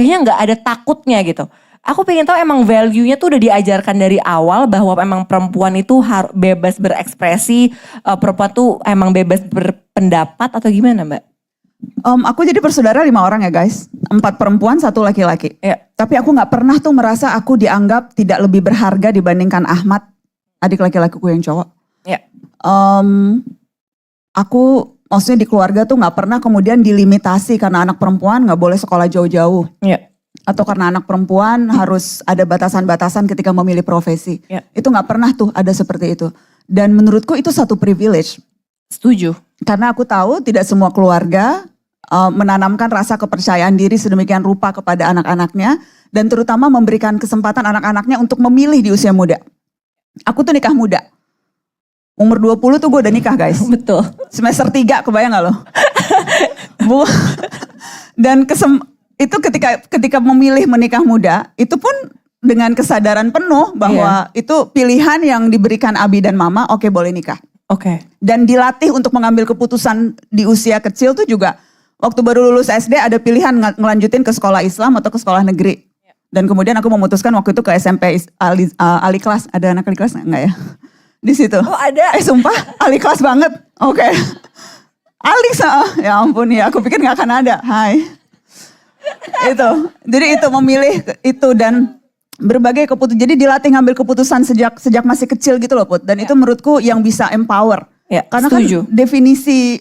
kayaknya nggak ada takutnya gitu. Aku pengen tahu emang value-nya tuh udah diajarkan dari awal bahwa emang perempuan itu bebas berekspresi, perempuan tuh emang bebas berpendapat atau gimana Mbak? Aku jadi bersaudara 5 orang ya guys, 4 perempuan 1 laki-laki. Ya. Tapi aku nggak pernah tuh merasa aku dianggap tidak lebih berharga dibandingkan Ahmad, adik laki-lakiku yang cowok. Ya. Aku maksudnya di keluarga tuh nggak pernah kemudian dilimitasi karena anak perempuan nggak boleh sekolah jauh-jauh. Ya. Atau karena anak perempuan harus ada batasan-batasan ketika memilih profesi. Ya. Itu nggak pernah tuh ada seperti itu. Dan menurutku itu satu privilege. Setuju. Karena aku tahu tidak semua keluarga menanamkan rasa kepercayaan diri sedemikian rupa kepada anak-anaknya. Dan terutama memberikan kesempatan anak-anaknya untuk memilih di usia muda. Aku tuh nikah muda. Umur 20 tuh gue udah nikah guys. Betul. Semester 3 kebayang gak lo? Dan itu ketika memilih menikah muda, itu pun dengan kesadaran penuh bahwa itu pilihan yang diberikan Abi dan Mama, oke boleh nikah. Oke. Dan dilatih untuk mengambil keputusan di usia kecil tuh juga, waktu baru lulus SD ada pilihan ngelanjutin ke sekolah Islam atau ke sekolah negeri. Dan kemudian aku memutuskan waktu itu ke SMP Aliklas, ada anak Aliklas enggak ya? Di situ. Oh ada? Sumpah, Aliklas banget, oke. Alex, ya ampun ya, aku pikir gak akan ada, hai. Jadi itu memilih itu dan berbagai keputusan. Jadi dilatih ngambil keputusan sejak masih kecil gitu loh Put. Dan itu menurutku yang bisa empower. Ya, karena setuju. kan definisi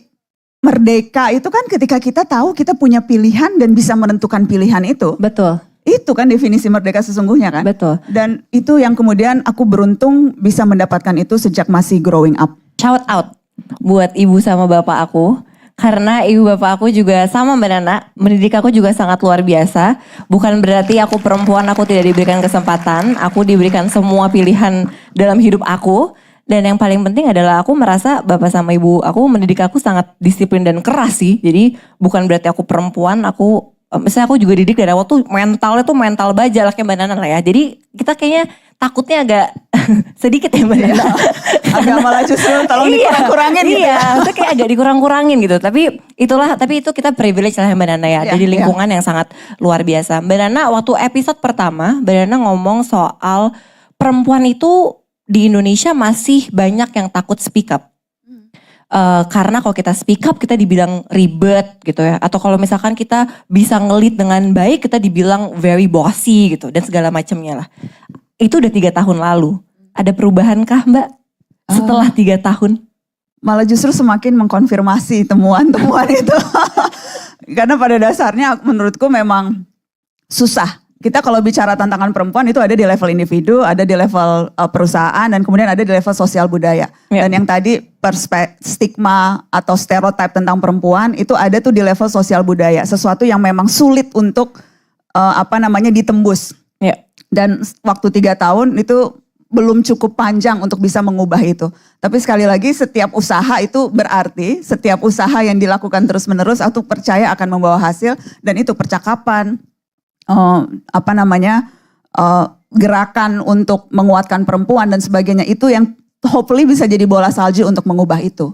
merdeka itu kan ketika kita tahu kita punya pilihan dan bisa menentukan pilihan itu. Betul. Itu kan definisi merdeka sesungguhnya kan. Betul. Dan itu yang kemudian aku beruntung bisa mendapatkan itu sejak masih growing up. Shout out buat ibu sama bapak aku. Karena ibu bapak aku juga sama Mbak Nana, mendidik aku juga sangat luar biasa. Bukan berarti aku perempuan aku tidak diberikan kesempatan, aku diberikan semua pilihan dalam hidup aku. Dan yang paling penting adalah aku merasa bapak sama ibu aku mendidik aku sangat disiplin dan keras sih. Jadi bukan berarti aku perempuan, misalnya aku juga didik dari awal tuh mentalnya tuh mental baja lah kayak Mbak Nana lah ya. Jadi kita kayaknya takutnya agak sedikit ya Mbak Nana. Agak malah justru tolong dikurang-kurangin gitu ya. Itu kayak agak dikurang-kurangin gitu. Tapi itu kita privilege lah Mbak Nana ya. Jadi lingkungan yang sangat luar biasa. Mbak Nana waktu episode pertama, Mbak Nana ngomong soal perempuan itu di Indonesia masih banyak yang takut speak up. Karena kalau kita speak up kita dibilang ribet gitu ya. Atau kalau misalkan kita bisa ngelit dengan baik kita dibilang very bossy gitu. Dan segala macamnya lah. Itu udah 3 tahun lalu. Ada perubahankah Mbak setelah 3 tahun? Malah justru semakin mengkonfirmasi temuan-temuan itu. Karena pada dasarnya menurutku memang susah. Kita kalau bicara tantangan perempuan itu ada di level individu, ada di level perusahaan, dan kemudian ada di level sosial budaya. Ya. Dan yang tadi stigma atau stereotip tentang perempuan itu ada tuh di level sosial budaya. Sesuatu yang memang sulit untuk ditembus. Ya. Dan waktu 3 tahun itu belum cukup panjang untuk bisa mengubah itu. Tapi sekali lagi setiap usaha itu berarti, setiap usaha yang dilakukan terus-menerus aku percaya akan membawa hasil. Dan itu percakapan, gerakan untuk menguatkan perempuan dan sebagainya. Itu yang hopefully bisa jadi bola salju untuk mengubah itu.